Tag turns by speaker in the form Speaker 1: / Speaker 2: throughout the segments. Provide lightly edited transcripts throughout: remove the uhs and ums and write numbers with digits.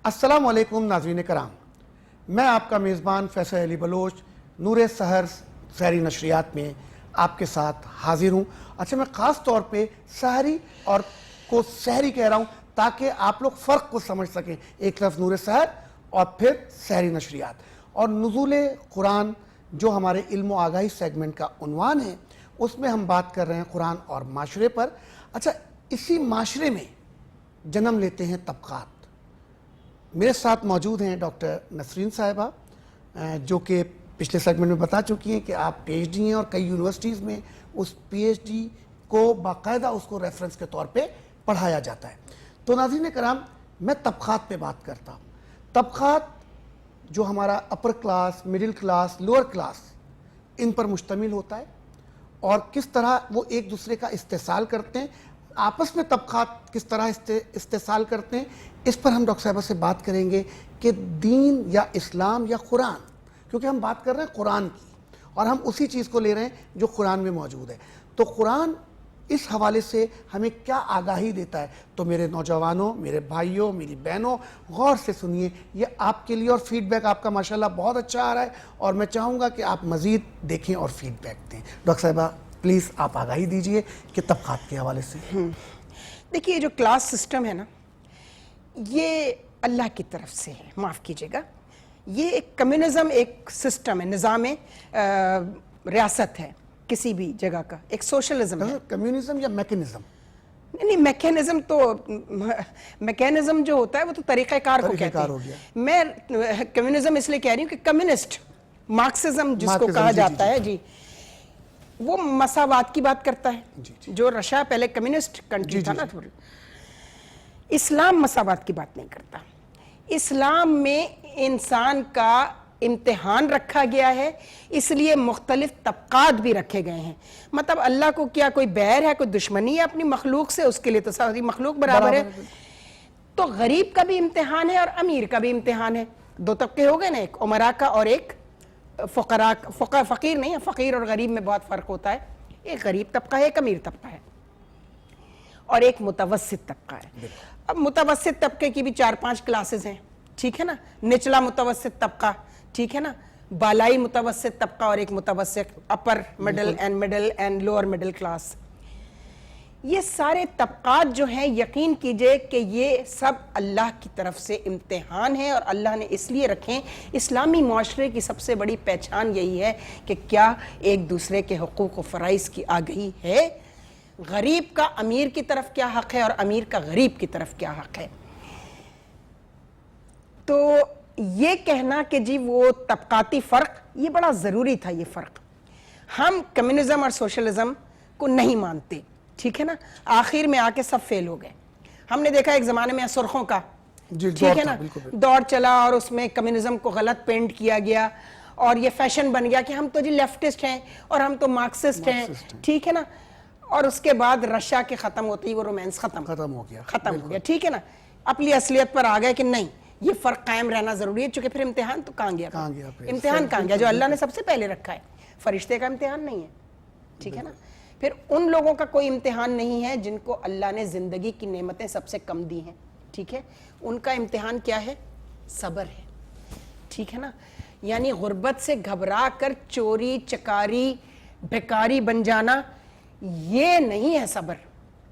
Speaker 1: السلام علیکم ناظرین کرام، میں آپ کا میزبان فیصل علی بلوچ نور سحر سحری نشریات میں آپ کے ساتھ حاضر ہوں۔ اچھا، میں خاص طور پہ سحری اور کو سحری کہہ رہا ہوں تاکہ آپ لوگ فرق کو سمجھ سکیں، ایک طرف نور سحر اور پھر سحری نشریات۔ اور نزول قرآن جو ہمارے علم و آگاہی سیگمنٹ کا عنوان ہے، اس میں ہم بات کر رہے ہیں قرآن اور معاشرے پر۔ اچھا، اسی معاشرے میں جنم لیتے ہیں طبقات۔ میرے ساتھ موجود ہیں ڈاکٹر نسرین صاحبہ، جو کہ پچھلے سیگمنٹ میں بتا چکی ہیں کہ آپ پی ایچ ڈی ہیں اور کئی یونیورسٹیز میں اس پی ایچ ڈی کو باقاعدہ اس کو ریفرنس کے طور پہ پڑھایا جاتا ہے۔ تو ناظرین کرام، میں طبقات پہ بات کرتا ہوں۔ طبقات جو ہمارا upper class, middle class, lower class, ان پر مشتمل ہوتا ہے اور کس طرح وہ ایک دوسرے کا استحصال کرتے ہیں، آپس میں طبقات کس طرح استحصال کرتے ہیں، اس پر ہم ڈاکٹر صاحبہ سے بات کریں گے کہ دین یا اسلام یا قرآن، کیونکہ ہم بات کر رہے ہیں قرآن کی اور ہم اسی چیز کو لے رہے ہیں جو قرآن میں موجود ہے۔ تو قرآن اس حوالے سے ہمیں کیا آگاہی دیتا ہے؟ تو میرے نوجوانوں، میرے بھائیوں، میری بہنوں، غور سے سنیے، یہ آپ کے لیے، اور فیڈ بیک آپ کا ماشاءاللہ بہت اچھا آ رہا ہے اور میں چاہوں گا کہ آپ مزید دیکھیں اور فیڈ بیک دیں۔ ڈاکٹر صاحبہ پلیز آپ آگاہی دیجئے کہ طبقات کے حوالے سے۔
Speaker 2: دیکھیے، جو کلاس سسٹم ہے نا، یہ اللہ کی طرف سے ہے، معاف کیجیے گا۔ یہ ایک کمیونزم، ایک سسٹم ہے، نظام ریاست ہے کسی بھی جگہ کا، ایک سوشلزم ہے۔
Speaker 1: کمیونزم یا میکنزم؟
Speaker 2: نہیں، میکینزم تو میکینزم جو ہوتا ہے وہ تو طریقہ کار کو کہتے ہیں۔ میں کمیونزم اس لیے کہہ رہی ہوں کہ کمیونسٹ مارکسزم جس کو کہا جاتا ہے، جی، وہ مساوات کی بات کرتا ہے۔ جو رشیا پہلے کمیونسٹ کنٹری تھا نا، اسلام مساوات کی بات نہیں کرتا۔ اسلام میں انسان کا امتحان رکھا گیا ہے، اس لیے مختلف طبقات بھی رکھے گئے ہیں۔ مطلب اللہ کو کیا کوئی بیر ہے، کوئی دشمنی ہے اپنی مخلوق سے؟ اس کے لیے تو ساری مخلوق برابر ہے۔ تو غریب کا بھی امتحان ہے اور امیر کا بھی امتحان ہے۔ دو طبقے ہو گئے نا، ایک عمرا کا اور ایک فقراء۔ فقیر نہیں ہے، فقیر اور غریب میں بہت فرق ہوتا ہے۔ ایک غریب طبقہ ہے، ایک امیر طبقہ ہے، اور ایک متوسط طبقہ ہے۔ اب متوسط طبقے کی بھی 4-5 کلاسز ہیں، ٹھیک ہے نا؟ نچلا متوسط طبقہ، ٹھیک ہے نا؟ بالائی متوسط طبقہ اور ایک متوسط، upper middle and lower middle class. یہ سارے طبقات جو ہیں، یقین کیجئے کہ یہ سب اللہ کی طرف سے امتحان ہے، اور اللہ نے اس لیے رکھیں۔ اسلامی معاشرے کی سب سے بڑی پہچان یہی ہے کہ کیا ایک دوسرے کے حقوق و فرائض کی آگہی ہے؟ غریب کا امیر کی طرف کیا حق ہے اور امیر کا غریب کی طرف کیا حق ہے؟ تو یہ کہنا کہ جی وہ طبقاتی فرق، یہ بڑا ضروری تھا۔ یہ فرق ہم کمیونزم اور سوشلزم کو نہیں مانتے، ٹھیک ہے نا؟ آخر میں آ کے سب فیل ہو گئے۔ ہم نے دیکھا ایک زمانے میں سرخوں کا، ٹھیک ہے نا، دور چلا اور اس میں کمیونزم کو غلط پینٹ کیا گیا اور یہ فیشن بن گیا کہ ہم تو جی لیفٹسٹ ہیں اور ہم تو مارکسسٹ ہیں، ٹھیک ہے نا؟ اور اس کے بعد رشیا کے ختم ہوتے ہی وہ رومانس ختم ہو گیا، ٹھیک ہے نا؟ اپنی اصلیت پر آ گئے کہ نہیں، یہ فرق قائم رہنا ضروری ہے، چونکہ پھر امتحان تو کہاں گیا؟ امتحان کہاں گیا جو اللہ نے سب سے پہلے رکھا ہے؟ فرشتے کا امتحان نہیں ہے، ٹھیک ہے نا؟ پھر ان لوگوں کا کوئی امتحان نہیں ہے جن کو اللہ نے زندگی کی نعمتیں سب سے کم دی ہیں، ٹھیک ہے؟ ان کا امتحان کیا ہے؟ صبر ہے، ٹھیک ہے نا؟ یعنی غربت سے گھبرا کر چوری چکاری بھکاری بن جانا، یہ نہیں ہے صبر،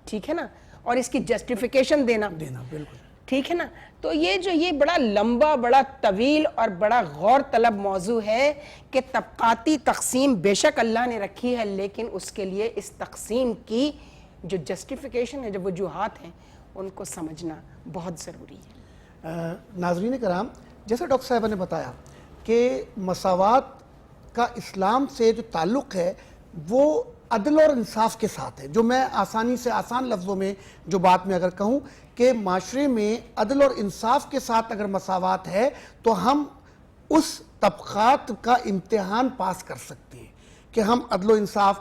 Speaker 2: ٹھیک ہے نا؟ اور اس کی جسٹیفیکیشن دینا،
Speaker 1: بالکل
Speaker 2: ٹھیک ہے نا؟ تو یہ بڑا لمبا، بڑا طویل اور بڑا غور طلب موضوع ہے کہ طبقاتی تقسیم بے شک اللہ نے رکھی ہے، لیکن اس کے لیے اس تقسیم کی جو جسٹیفیکیشن ہے، جو وجوہات ہیں، ان کو سمجھنا بہت ضروری ہے۔
Speaker 1: ناظرین کرام، جیسے ڈاکٹر صاحبہ نے بتایا کہ مساوات کا اسلام سے جو تعلق ہے وہ عدل اور انصاف کے ساتھ ہے۔ جو میں آسانی سے آسان لفظوں میں جو بات میں اگر کہوں کہ معاشرے میں عدل اور انصاف کے ساتھ اگر مساوات ہے تو ہم اس طبقات کا امتحان پاس کر سکتے ہیں کہ ہم عدل و انصاف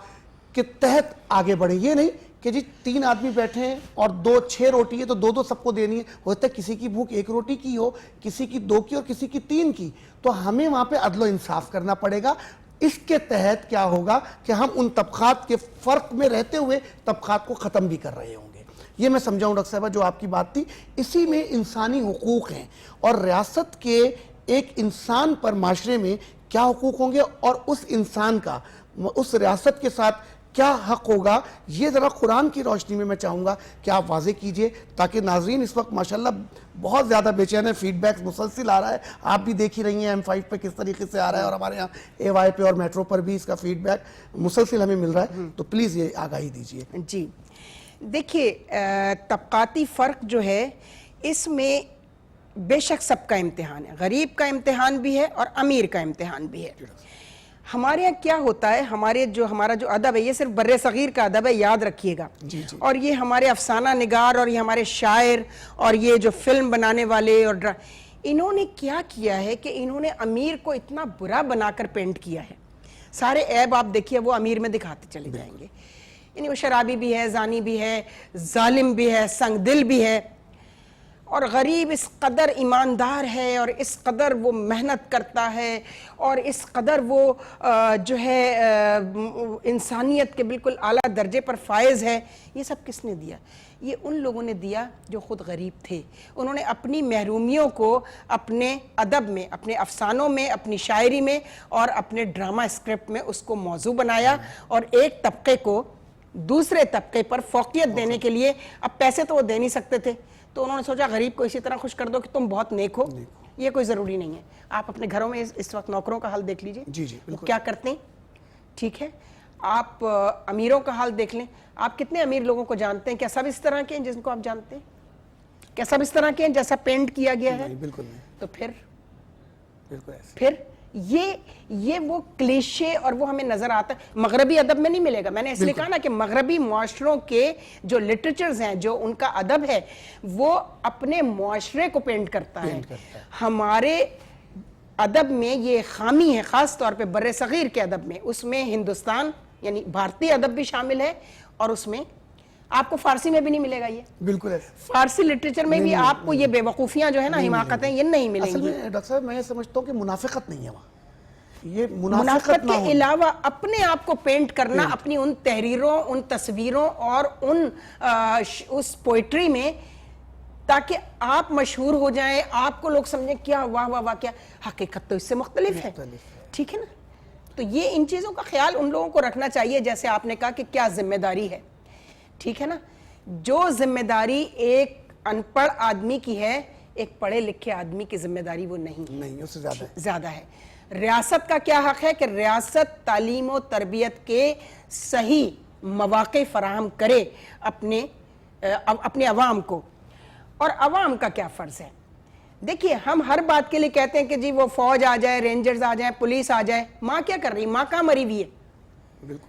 Speaker 1: کے تحت آگے بڑھیں۔ یہ نہیں کہ جی 3 آدمی بیٹھے ہیں اور 6 روٹی ہے تو 2 سب کو دینی ہے، ہوتا ہے کسی کی بھوک 1 روٹی کی ہو، کسی کی 2 کی اور کسی کی 3 کی، تو ہمیں وہاں پہ عدل و انصاف کرنا پڑے گا۔ اس کے تحت کیا ہوگا کہ ہم ان طبقات کے فرق میں رہتے ہوئے طبقات کو ختم بھی کر رہے ہوں گے۔ یہ میں سمجھاؤں ڈاکٹر صاحبہ جو آپ کی بات تھی، اسی میں انسانی حقوق ہیں، اور ریاست کے ایک انسان پر معاشرے میں کیا حقوق ہوں گے اور اس انسان کا اس ریاست کے ساتھ کیا حق ہوگا، یہ ذرا قرآن کی روشنی میں چاہوں گا کہ آپ واضح کیجئے، تاکہ ناظرین اس وقت ماشاءاللہ بہت زیادہ بے چین ہے، فیڈ بیکس مسلسل آ رہا ہے، آپ بھی دیکھ ہی رہی ہیں M5 پہ کس طریقے سے آ رہا ہے، اور ہمارے یہاں AY پہ اور میٹرو پر بھی اس کا فیڈ بیک مسلسل ہمیں مل رہا ہے، تو پلیز یہ آگاہی دیجئے۔
Speaker 2: جی دیکھیے، طبقاتی فرق جو ہے اس میں بے شک سب کا امتحان ہے، غریب کا امتحان بھی ہے اور امیر کا امتحان بھی ہے۔ ہمارے یہاں کیا ہوتا ہے، ہمارا جو ادب ہے یہ صرف بر صغیر کا ادب ہے، یاد رکھیے گا، اور یہ ہمارے افسانہ نگار اور یہ ہمارے شاعر اور یہ جو فلم بنانے والے اور انہوں نے کیا کیا ہے کہ انہوں نے امیر کو اتنا برا بنا کر پینٹ کیا ہے، سارے عیب آپ دیکھیے وہ امیر میں دکھاتے چلے جائیں گے، یعنی وہ شرابی بھی ہے، زانی بھی ہے، ظالم بھی ہے، سنگ دل بھی ہے، اور غریب اس قدر ایماندار ہے اور اس قدر وہ محنت کرتا ہے اور اس قدر وہ جو ہے انسانیت کے بالکل اعلیٰ درجے پر فائز ہے۔ یہ سب کس نے دیا؟ یہ ان لوگوں نے دیا جو خود غریب تھے۔ انہوں نے اپنی محرومیوں کو اپنے ادب میں، اپنے افسانوں میں، اپنی شاعری میں اور اپنے ڈرامہ اسکرپٹ میں اس کو موضوع بنایا، اور ایک طبقے کو دوسرے طبقے پر فوقیت دینے کے لیے، اب پیسے تو وہ دے نہیں سکتے تھے، تو انہوں نے سوچا غریب کو اسی طرح خوش کر دو کہ تم بہت نیک ہو۔ یہ کوئی ضروری نہیں ہے، آپ اپنے گھروں میں اس وقت نوکروں کا حال دیکھ لیجئے، وہ کیا کرتے ہیں، ٹھیک ہے؟ آپ امیروں کا حال دیکھ لیں، آپ کتنے امیر لوگوں کو جانتے ہیں؟ کیا سب اس طرح کے ہیں جن کو آپ جانتے ہیں؟ کیا سب اس طرح کے ہیں جیسا پینٹ کیا گیا ہے؟
Speaker 1: بالکل نہیں،
Speaker 2: تو پھر
Speaker 1: ایسے
Speaker 2: یہ وہ کلیشے اور وہ ہمیں نظر آتا ہے، مغربی ادب میں نہیں ملے گا۔ میں نے اس لیے کہا نا کہ مغربی معاشروں کے جو لٹریچرز ہیں، جو ان کا ادب ہے، وہ اپنے معاشرے کو پینٹ کرتا ہے۔ ہمارے ادب میں یہ خامی ہے، خاص طور پہ بر صغیر کے ادب میں، اس میں ہندوستان یعنی بھارتی ادب بھی شامل ہے، اور اس میں آپ کو فارسی میں بھی نہیں ملے گا، یہ
Speaker 1: بالکل ایسے
Speaker 2: فارسی لٹریچر میں بھی آپ کو یہ بے وقوفیاں جو ہے نا، حماقتیں، یہ نہیں ملیں
Speaker 1: اصل
Speaker 2: گی۔
Speaker 1: میں ڈاکٹر صاحب میں یہ سمجھتا ہوں کہ منافقت نہیں ہے وہاں، یہ
Speaker 2: منافقت
Speaker 1: نہ
Speaker 2: کے
Speaker 1: ہو۔
Speaker 2: علاوہ اپنے آپ کو پینٹ کرنا، اپنی ان تحریروں، ان تصویروں اور اس پوئٹری میں، تاکہ آپ مشہور ہو جائیں، آپ کو لوگ سمجھیں کیا واہ واہ واہ، کیا حقیقت تو اس سے مختلف ہے، ٹھیک ہے نا؟ تو یہ ان چیزوں کا خیال ان لوگوں کو رکھنا چاہیے، جیسے آپ نے کہا کہ کیا ذمہ داری ہے، ٹھیک ہے نا؟ جو ذمہ داری ایک ان پڑھ آدمی کی ہے، ایک پڑھے لکھے آدمی کی ذمہ داری وہ نہیں،
Speaker 1: اس سے
Speaker 2: زیادہ ہے۔ ریاست کا کیا حق ہے کہ ریاست تعلیم و تربیت کے صحیح مواقع فراہم کرے اپنے عوام کو، اور عوام کا کیا فرض ہے؟ دیکھیے، ہم ہر بات کے لیے کہتے ہیں کہ جی وہ فوج آ جائے، رینجرز آ جائیں، پولیس آ جائے، ماں کیا کر رہی؟ ماں کہاں مری ہوئی ہے،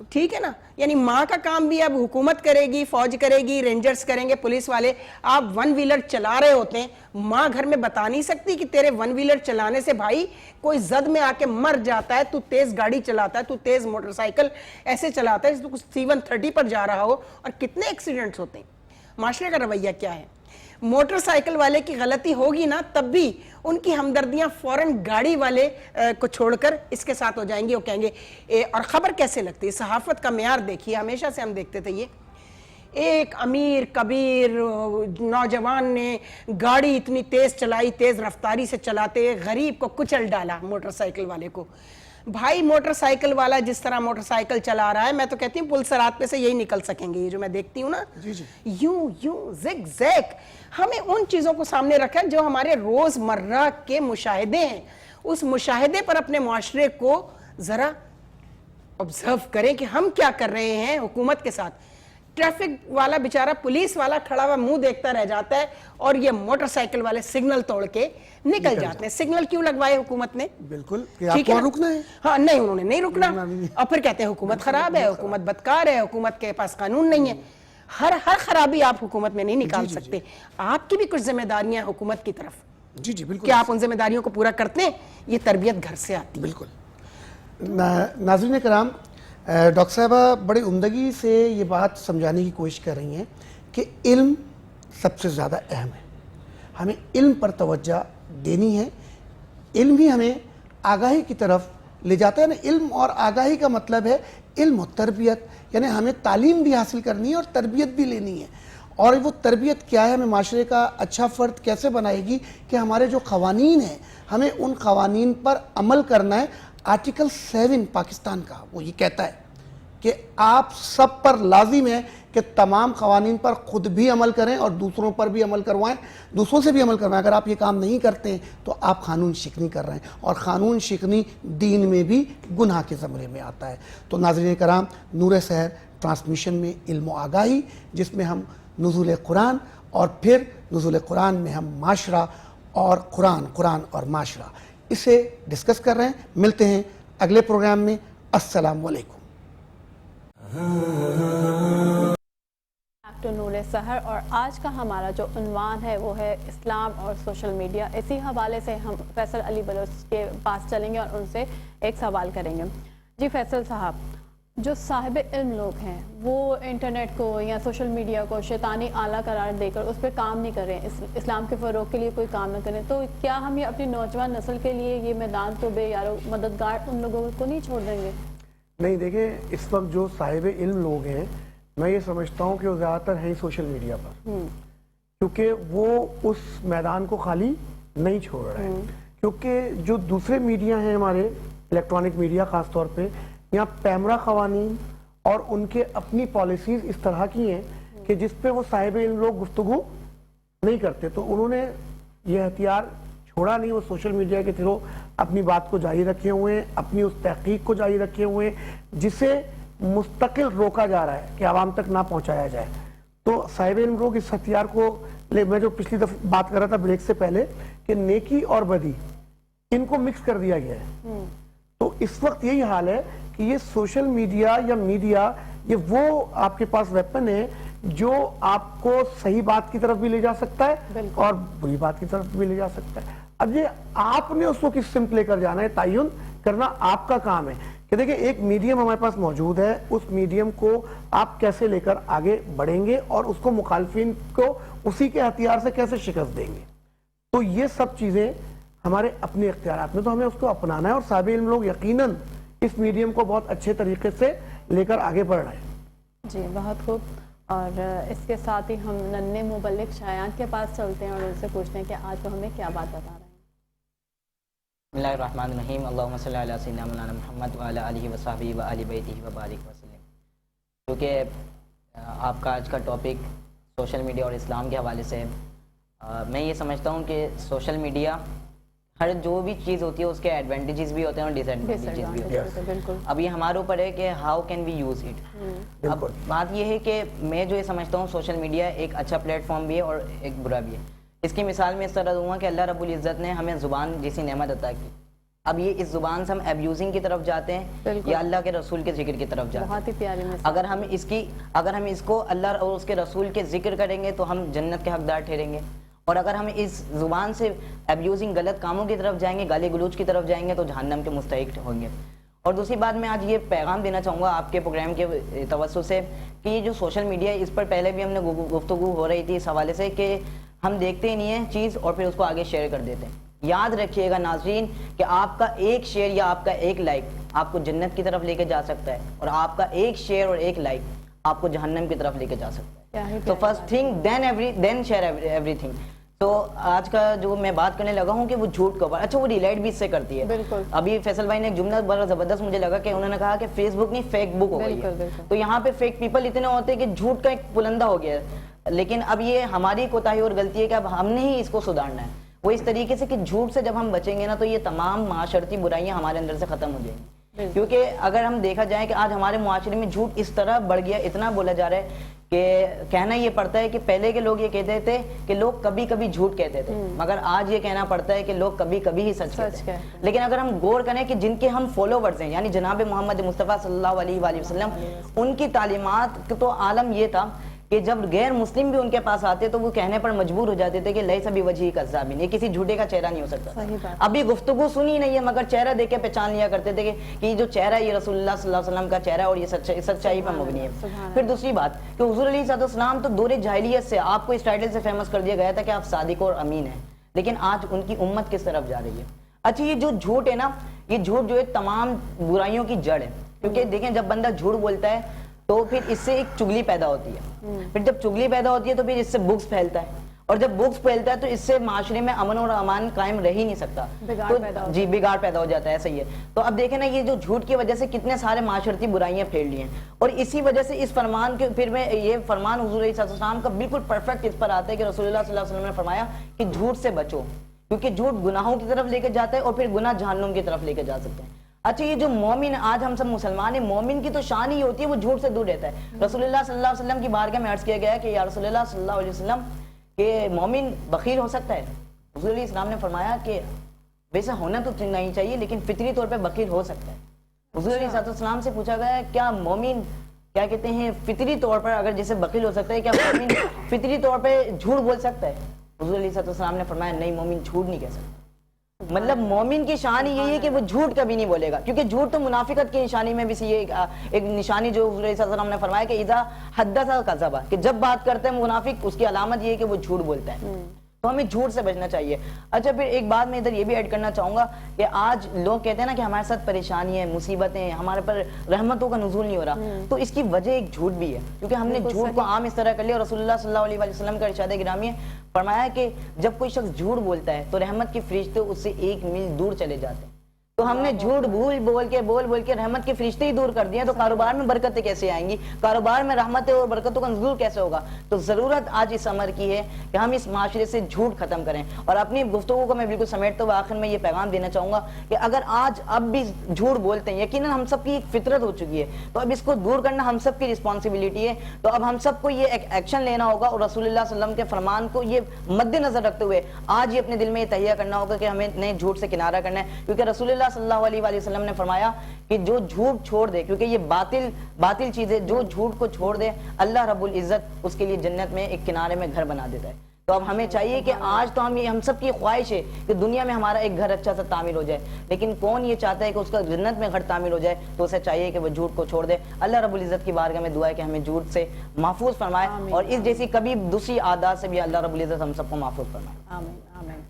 Speaker 2: ٹھیک ہے نا؟ یعنی ماں کا کام بھی اب حکومت کرے گی، فوج کرے گی، رینجرز کریں گے، پولیس والے۔ آپ ون ویلر چلا رہے ہوتے ہیں، ماں گھر میں بتا نہیں سکتی کہ تیرے ون ویلر چلانے سے بھائی کوئی زد میں آ کے مر جاتا ہے، تو تیز گاڑی چلاتا ہے، تو تیز موٹر سائیکل ایسے چلاتا ہے تو C-130 پر جا رہا ہو، اور کتنے ایکسیڈنٹس ہوتے ہیں۔ معاشرے کا رویہ کیا ہے؟ موٹر سائیکل والے کی غلطی ہوگی نا، تب بھی ان کی ہمدردیاں فوراً گاڑی والے کو چھوڑ کر اس کے ساتھ ہو جائیں گی، وہ کہیں گے۔ اور خبر کیسے لگتی ہے؟ صحافت کا معیار دیکھیے، ہمیشہ سے ہم دیکھتے تھے یہ ایک امیر کبیر نوجوان نے گاڑی اتنی تیز چلائی، تیز رفتاری سے چلاتے غریب کو کچل ڈالا، موٹر سائیکل والے کو۔ بھائی موٹر سائیکل والا جس طرح موٹر سائیکل چلا رہا ہے، میں تو کہتی ہوں پل سرات پہ سے یہی نکل سکیں گے، یہ جو میں دیکھتی ہوں نا، یوں زگ زیگ۔ ہمیں ان چیزوں کو سامنے رکھا جو ہمارے روز مرہ کے مشاہدے ہیں، اس مشاہدے پر اپنے معاشرے کو ذرا آبزرو کریں کہ ہم کیا کر رہے ہیں حکومت کے ساتھ۔ ٹریفک والا بیچارہ، پولیس والا کھڑا ہوا منہ دیکھتا رہ جاتا ہے، اور یہ موٹر سائیکل والے سگنل توڑ کے نکل جاتے ہیں۔ سگنل کیوں لگوائے حکومت نے؟
Speaker 1: بالکل کہ آپ کو رکنا ہے۔
Speaker 2: ہاں نہیں، انہوں نے نہیں رکنا، اور پھر کہتے ہیں حکومت خراب ہے، حکومت بدکار ہے، حکومت کے پاس قانون نہیں ہے۔ ہر خرابی آپ حکومت میں نہیں نکال سکتے، آپ کی بھی کچھ ذمہ داریاں حکومت کی طرف،
Speaker 1: بالکل،
Speaker 2: کیا آپ ان ذمہ داریوں کو پورا کرتے ہیں؟ یہ تربیت گھر سے آتی ہے۔
Speaker 1: بالکل۔ ناظرین کرام، ڈاکٹر صاحبہ بڑی عمدگی سے یہ بات سمجھانے کی کوشش کر رہی ہیں کہ علم سب سے زیادہ اہم ہے، ہمیں علم پر توجہ دینی ہے، علم ہی ہمیں آگاہی کی طرف لے جاتا ہے نا۔ علم اور آگاہی کا مطلب ہے علم و تربیت، یعنی ہمیں تعلیم بھی حاصل کرنی ہے اور تربیت بھی لینی ہے، اور وہ تربیت کیا ہے، ہمیں معاشرے کا اچھا فرد کیسے بنائے گی کہ ہمارے جو قوانین ہیں ہمیں ان قوانین پر عمل کرنا ہے۔ آرٹیکل 7 پاکستان کا وہ یہ کہتا ہے کہ آپ سب پر لازم ہے کہ تمام قوانین پر خود بھی عمل کریں اور دوسروں پر بھی عمل کروائیں، دوسروں سے بھی عمل کروائیں۔ اگر آپ یہ کام نہیں کرتے ہیں تو آپ قانون شکنی کر رہے ہیں، اور قانون شکنی دین میں بھی گناہ کے زمرے میں آتا ہے۔ تو ناظرین کرام، نور سحر ٹرانسمیشن میں علم و آگاہی، جس میں ہم نزول قرآن اور پھر نزول قرآن میں ہم معاشرہ اور قرآن اور معاشرہ، اسے ڈسکس کر رہے ہیں۔ ملتے ہیں اگلے پروگرام میں۔ السلام علیکم۔
Speaker 3: ڈاکٹر نور سحر، اور آج کا ہمارا جو عنوان ہے وہ ہے اسلام اور سوشل میڈیا۔ اسی حوالے سے ہم فیصل علی بلوچ کے پاس چلیں گے اور ان سے ایک سوال کریں گے۔ جی فیصل صاحب، جو صاحب علم لوگ ہیں وہ انٹرنیٹ کو یا سوشل میڈیا کو شیطانی آلہ قرار دے کر اس پہ کام نہیں کر رہے ہیں، اسلام کے فروغ کے لیے کوئی کام نہ کریں، تو کیا ہم یہ اپنی نوجوان نسل کے لیے یہ میدان تو بے یارو مددگار ان لوگوں کو نہیں چھوڑ دیں گے؟
Speaker 1: نہیں، دیکھیں اس وقت جو صاحب علم لوگ ہیں، میں یہ سمجھتا ہوں کہ وہ زیادہ تر ہیں سوشل میڈیا پر، کیونکہ وہ اس میدان کو خالی نہیں چھوڑ رہے ہیں۔ کیونکہ جو دوسرے میڈیا ہیں ہمارے الیکٹرانک میڈیا خاص طور پہ، یہاں پیمرا قوانین اور ان کے اپنی پالیسیز اس طرح کی ہیں کہ جس پہ وہ صاحب علم لوگ گفتگو نہیں کرتے، تو انہوں نے یہ ہتھیار چھوڑا نہیں، وہ سوشل میڈیا کے تھرو اپنی بات کو جاری رکھے ہوئے ہیں، اپنی اس تحقیق کو جاری رکھے ہوئے ہیں جسے مستقل روکا جا رہا ہے کہ عوام تک نہ پہنچایا جائے۔ تو صاحب علم لوگ اس ہتھیار کو میں جو پچھلی دفعہ بات کر رہا تھا بریک سے پہلے کہ نیکی اور بدی ان کو مکس کر دیا گیا ہے، تو اس وقت یہی حال ہے کہ یہ سوشل میڈیا یا میڈیا یہ وہ آپ کے پاس ویپن ہے جو آپ کو صحیح بات کی طرف بھی لے جا سکتا ہے اور بری بات کی طرف بھی لے جا سکتا ہے۔ اب یہ آپ نے اس کو کس سمت لے کر جانا ہے، تعین کرنا آپ کا کام ہے کہ دیکھیں ایک میڈیم ہمارے پاس موجود ہے، اس میڈیم کو آپ کیسے لے کر آگے بڑھیں گے اور اس کو مخالفین کو اسی کے ہتھیار سے کیسے شکست دیں گے۔ تو یہ سب چیزیں ہمارے اپنے اختیارات میں، تو ہمیں اس کو اپنانا ہے، اور صاحب علم لوگ یقیناً اس میڈیم کو بہت اچھے طریقے سے لے کر آگے بڑھ رہے ہیں۔
Speaker 3: جی بہت خوب، اور اس کے ساتھ ہی ہم ننھے مبلغ شایان کے پاس چلتے ہیں اور ان سے پوچھتے ہیں کہ آج وہ ہمیں کیا بات بتا رہے ہیں۔
Speaker 4: بسم اللہ الرحمن الرحیم، اللہم صلی علی سیدنا مولانا محمد وعلی آلہ وصحبہ وآل بیتہ وبارک وسلم۔ کیونکہ آپ کا آج کا ٹاپک سوشل میڈیا اور اسلام کے حوالے سے ہے، میں یہ سمجھتا ہوں کہ سوشل میڈیا ہر جو بھی چیز ہوتی ہے اس کے ایڈوانٹیجز بھی ہوتے ہیں اور ڈس ایڈوانٹیجز بھی ہوتے ہیں۔
Speaker 3: بالکل،
Speaker 4: اب یہ ہمارے اوپر ہے کہ how can we use it. اب بات یہ ہے کہ میں جو یہ سمجھتا ہوں سوشل میڈیا ایک اچھا پلیٹ فارم بھی ہے اور ایک برا بھی ہے۔ اس کی مثال میں اس طرح دوں گا کہ اللہ رب العزت نے ہمیں زبان جیسی نعمت عطا کی، اب یہ اس زبان سے ہم ابیوزنگ کی طرف جاتے ہیں یا اللہ کے رسول کے ذکر کی طرف جاتے ہیں۔
Speaker 3: بہت ہی پیاری مثال۔
Speaker 4: اگر ہم اس کو اللہ اور اس کے رسول کے ذکر کریں گے تو ہم جنت کے حقدار ٹھہریں گے، اور اگر ہم اس زبان سے ابیوزنگ غلط کاموں کی طرف جائیں گے، گالی گلوچ کی طرف جائیں گے تو جہنم کے مستحق ہوں گے۔ اور دوسری بات میں آج یہ پیغام دینا چاہوں گا آپ کے پروگرام کے توسط سے کہ یہ جو سوشل میڈیا ہے اس پر پہلے بھی ہم نے گفتگو ہو رہی تھی اس حوالے سے کہ ہم دیکھتے ہی نہیں ہیں چیز اور پھر اس کو آگے شیئر کر دیتے ہیں۔ یاد رکھیے گا ناظرین کہ آپ کا ایک شیئر یا آپ کا ایک لائک آپ کو جنت کی طرف لے کے جا سکتا ہے، اور آپ کا ایک شیئر اور ایک لائک آپ کو جہنم کی طرف لے کے جا سکتا ہے۔ تو first thing then share everything. تو آج کا جو میں بات کرنے لگا ہوں کہ وہ جھوٹ کا اچھا وہ ریلیٹ بھی اس سے کرتی ہے۔
Speaker 3: بالکل،
Speaker 4: ابھی فیصل بھائی نے ایک جملہ بڑا زبردست مجھے لگا کہ انہوں نے کہا کہ فیس بک نہیں فیک بک ہو گئی ہے۔ تو یہاں پہ فیک پیپل اتنے ہوتے ہیں کہ جھوٹ کا ایک پلندہ ہو گیا ہے، لیکن اب یہ ہماری کوتاہی اور غلطی ہے کہ اب ہم نے ہی اس کو سدھارنا ہے، وہ اس طریقے سے کہ جھوٹ سے جب ہم بچیں گے نا تو یہ تمام معاشرتی برائیاں ہمارے اندر سے ختم ہو جائیں گی۔ کیونکہ اگر ہم دیکھا جائے کہ آج ہمارے معاشرے میں جھوٹ اس طرح بڑھ گیا، اتنا بولا جا رہا ہے کہ کہنا یہ پڑتا ہے کہ پہلے کے لوگ یہ کہتے تھے کہ لوگ کبھی کبھی جھوٹ کہتے تھے، مگر آج یہ کہنا پڑتا ہے کہ لوگ کبھی کبھی ہی سچ کہتے ہیں۔ لیکن اگر ہم غور کریں کہ جن کے ہم فالوورز ہیں یعنی جناب محمد مصطفیٰ صلی اللہ علیہ وآلہ وسلم، ان کی تعلیمات تو عالم یہ تھا کہ جب غیر مسلم بھی ان کے پاس آتے تو وہ کہنے پر مجبور ہو جاتے تھے کہ لیس بوجہہ کذابین، یہ کسی جھوٹے کا چہرہ نہیں ہو سکتا۔ ابھی گفتگو سنی نہیں ہے مگر چہرہ دیکھ کے پہچان لیا کرتے تھے کہ یہ جو چہرہ ہے یہ رسول اللہ صلی اللہ علیہ وسلم کا چہرہ ہے اور یہ سچائی پر مبنی ہے۔ پھر دوسری بات کہ حضور علیہ السلام تو دور جاہلیت سے آپ کو اس ٹائٹل سے فیمس کر دیا گیا تھا کہ آپ صادق اور امین ہیں، لیکن آج ان کی امت کس طرف جا رہی ہے؟ اچھا یہ جو جھوٹ ہے نا، یہ جھوٹ جو ہے تمام برائیوں کی جڑ ہے، کیونکہ دیکھیں جب بندہ جھوٹ بولتا ہے تو پھر اس سے ایک چگلی پیدا ہوتی ہے. پھر جب چگلی پیدا ہوتی ہے تو پھر اس سے بغض پھیلتا ہے, اور جب بغض پھیلتا ہے تو اس سے معاشرے میں امن اور امان قائم رہ ہی نہیں سکتا. جی بگاڑ پیدا ہو جاتا ہے, ایسا ہی ہے. تو اب دیکھیں نا, یہ جو جھوٹ کی وجہ سے کتنے سارے معاشرتی برائیاں پھیل لی ہیں, اور اسی وجہ سے اس فرمان کے پھر میں یہ فرمان حضور علیہ السلام کا بالکل پرفیکٹ اس پر آتا ہے کہ رسول اللہ صلی اللہ علیہ وسلم نے فرمایا کہ جھوٹ سے بچو, کیونکہ جھوٹ گناہوں کی طرف لے کے جاتا ہے اور پھر گناہ جہنم کی طرف لے کے جا سکتے ہیں. اچھا, یہ جو مومن, آج ہم سب مسلمان ہیں, مومن کی تو شان ہی ہوتی ہے وہ جھوٹ سے دور رہتا ہے. رسول اللہ صلی اللہ علیہ وسلم کی بارگاہ میں عرض کیا گیا کہ یا رسول اللہ صلی اللہ علیہ وسلم کہ مومن بخیل ہو سکتا ہے؟ حضور علیہ السلام نے فرمایا کہ ویسے ہونا تو نہیں چاہیے لیکن فطری طور پہ بخیل ہو سکتا ہے. حضور علیہ السلام سے پوچھا گیا کیا مومن کیا کہتے ہیں فطری طور پر اگر جیسے بخیل ہو سکتا ہے, کیا مومن فطری طور پہ جھوٹ بول سکتا ہے؟ حضور علیہ السلام نے فرمایا نہیں, مومن جھوٹ نہیں کہہ سکتا. مطلب مومن کی شان یہی ہے کہ وہ جھوٹ کبھی نہیں بولے گا, کیونکہ جھوٹ تو منافقت کی نشانی میں بھی یہ ایک نشانی جو حضور علیہ السلام نے فرمایا کہ اذا حدث کذب, کہ جب بات کرتے ہیں منافق اس کی علامت یہ ہے کہ وہ جھوٹ بولتا ہے. تو ہمیں جھوٹ سے بچنا چاہیے. اچھا, پھر ایک بات میں ادھر یہ بھی ایڈ کرنا چاہوں گا کہ آج لوگ کہتے ہیں نا کہ ہمارے ساتھ پریشانی ہے, مصیبتیں, ہمارے پر رحمتوں کا نزول نہیں ہو رہا, تو اس کی وجہ ایک جھوٹ بھی ہے, کیونکہ ہم نے جھوٹ کو عام اس طرح کر لیا. اور رسول اللہ صلی اللہ علیہ وسلم کا ارشاد گرامی ہے, فرمایا کہ جب کوئی شخص جھوٹ بولتا ہے تو رحمت کے فرشتے اس سے 1 میل دور چلے جاتے ہیں. تو ہم نے جھوٹ بول کے رحمت کے فرشتے ہی دور کر دیے, تو کاروبار میں برکتیں کیسے آئیں گی, کاروبار میں رحمتیں اور برکتوں کا نزول کیسے ہوگا؟ تو ضرورت آج اس امر کی ہے کہ ہم اس معاشرے سے جھوٹ ختم کریں. اور اپنی گفتگو کو میں بالکل سمیٹتا ہوا آخر میں یہ پیغام دینا چاہوں گا کہ اگر آج اب بھی جھوٹ بولتے ہیں, یقیناً ہم سب کی ایک فطرت ہو چکی ہے, تو اب اس کو دور کرنا ہم سب کی رسپانسبلٹی ہے. تو اب ہم سب کو یہ ایک ایکشن لینا ہوگا, اور رسول اللہ صلی اللہ علیہ وسلم کے فرمان کو یہ مد نظر رکھتے ہوئے آج یہ اپنے دل میں یہ تہیہ کرنا ہوگا کہ ہمیں نئے جھوٹ سے کنارہ کرنا ہے. کیونکہ رسول اللہ صلی اللہ علیہ وسلم نے فرمایا کہ جو جھوٹ چھوڑ دے, کیونکہ یہ باطل چیز ہے, جو جھوٹ کو چھوڑ دے اللہ رب العزت اس کے لیے جنت میں ایک کنارے میں گھر بنا دیتا ہے. تو اب ہمیں چاہیے کہ آج تو ہم سب کی خواہش ہے کہ دنیا میں ہمارا ایک گھر اچھا سا تعمیر ہو جائے, لیکن کون یہ چاہتا ہے کہ اس کا جنت میں گھر تعمیر ہو جائے؟ تو اسے چاہیے کہ وہ جھوٹ کو چھوڑ دے. اللہ رب العزت کی بارگاہ میں دعا ہے کہ ہمیں جھوٹ سے محفوظ فرمائے, اور اس جیسی کبھی دوسری عادات سے بھی اللہ رب العزت ہم سب کو محفوظ فرمائے.
Speaker 3: آمین آمین.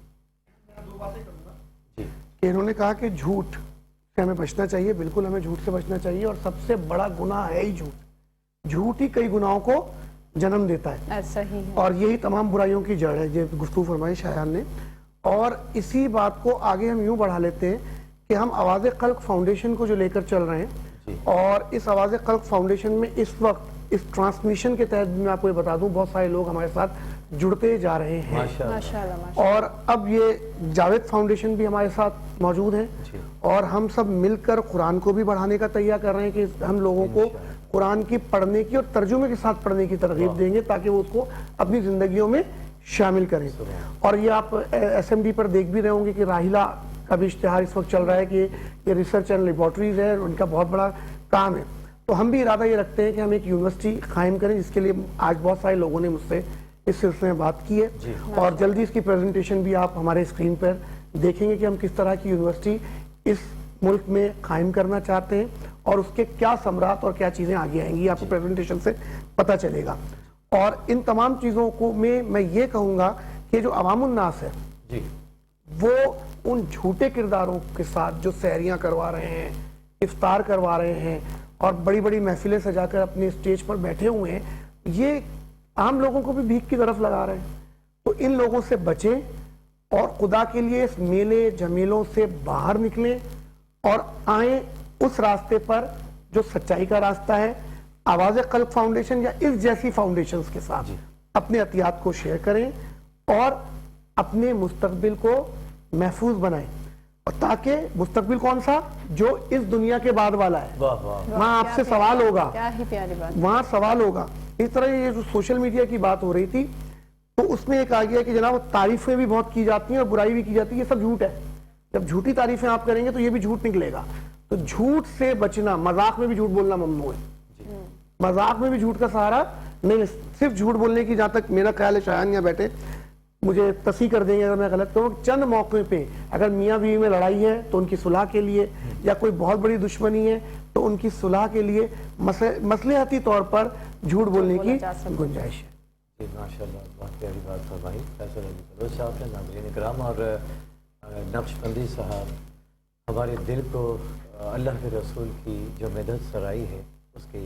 Speaker 1: کہ انہوں نے کہا کہ جھوٹ سے ہمیں بچنا چاہیے, بالکل ہمیں جھوٹ سے بچنا چاہیے, اور سب سے بڑا گناہ ہے ہی جھوٹ. جھوٹ ہی کئی گناہوں کو جنم دیتا ہے,
Speaker 3: ایسا ہی ہے,
Speaker 1: اور یہی تمام برائیوں کی جڑ ہے, یہ گفتگو فرمائی شایان نے. اور اسی بات کو آگے ہم یوں بڑھا لیتے ہیں کہ ہم آواز خلق فاؤنڈیشن کو جو لے کر چل رہے ہیں, اور اس آواز خلق فاؤنڈیشن میں اس وقت اس ٹرانسمیشن کے تحت میں آپ کو یہ بتا دوں بہت سارے لوگ ہمارے ساتھ جڑتے جا رہے ہیں,
Speaker 3: ماشاءاللہ.
Speaker 1: اور اب یہ جاوید فاؤنڈیشن بھی ہمارے ساتھ موجود ہے, اور ہم سب مل کر قرآن کو بھی بڑھانے کا تیار کر رہے ہیں کہ ہم لوگوں کو قرآن کی پڑھنے کی اور ترجمے کے ساتھ پڑھنے کی ترغیب دیں گے تاکہ وہ اس کو اپنی زندگیوں میں شامل کریں. اور یہ آپ ایس ایم ڈی پر دیکھ بھی رہے ہوں گے کہ راہیلہ کا بھی اشتہار اس وقت چل رہا ہے کہ یہ ریسرچ اینڈ لیبارٹریز ہے, ان کا بہت بڑا کام ہے. تو ہم بھی ارادہ یہ رکھتے ہیں کہ ہم ایک یونیورسٹی قائم کریں, جس کے لیے آج بہت سارے لوگوں نے مجھ سے اس سلسلے میں بات کی ہے, اور جلدی اس کی پریزنٹیشن بھی آپ ہمارے اسکرین پر دیکھیں گے کہ ہم کس طرح کی یونیورسٹی اس ملک میں قائم کرنا چاہتے ہیں, اور اس کے کیا ثمرات اور کیا چیزیں آگے آئیں گی آپ کو پریزنٹیشن سے پتہ چلے گا. اور ان تمام چیزوں کو میں یہ کہوں گا کہ جو عوام الناس ہے وہ ان جھوٹے کرداروں کے ساتھ جو سحریاں کروا رہے ہیں, افطار کروا رہے ہیں, اور بڑی بڑی محفلیں سجا کر اپنے اسٹیج پر بیٹھے ہوئے ہیں, یہ عام لوگوں کو بھی بھیک کی طرف لگا رہے ہیں. تو ان لوگوں سے بچیں, اور خدا کے لیے اس میلے جمیلوں سے باہر نکلیں اور آئیں اس راستے پر جو سچائی کا راستہ ہے. آواز خلق فاؤنڈیشن یا اس جیسی فاؤنڈیشنز کے ساتھ اپنے عطیات کو شیئر کریں اور اپنے مستقبل کو محفوظ بنائیں, اور تاکہ مستقبل کون سا جو اس دنیا کے بعد والا ہے, وہاں آپ سے سوال ہوگا, وہاں سوال ہوگا. اس طرح یہ جو سوشل میڈیا کی بات ہو رہی تھی تو اس میں ایک آ گیا کہ جناب تعریفیں بھی بہت کی جاتی ہیں اور برائی بھی کی جاتی ہے, یہ سب جھوٹ ہے. جب جھوٹی تعریفیں آپ کریں گے تو یہ بھی جھوٹ نکلے گا. تو جھوٹ سے بچنا, مذاق میں بھی جھوٹ بولنا ممنوع ہے, مذاق میں بھی جھوٹ کا سہارا نہیں, صرف جھوٹ بولنے کی. جہاں تک میرا خیال ہے, شایان یہاں بیٹھے مجھے تصحیح کر دیں گے اگر میں غلط کروں, چند موقع پہ اگر میاں بیوی میں لڑائی ہے تو ان کی صلح کے لیے, یا کوئی بہت بڑی دشمنی ہے تو ان کی صلح کے لیے مصلحتی طور پر جھوٹ بولنے کی گنجائش ہے.
Speaker 5: ماشاءاللہ بہت پیاری بات فرمائی فیصل علی بلوچ صاحب نے. ناظرین کرام, اور نقشبندی صاحب ہمارے دل کو اللہ کے رسول کی جو مدد سرائی ہے اس کی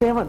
Speaker 1: 7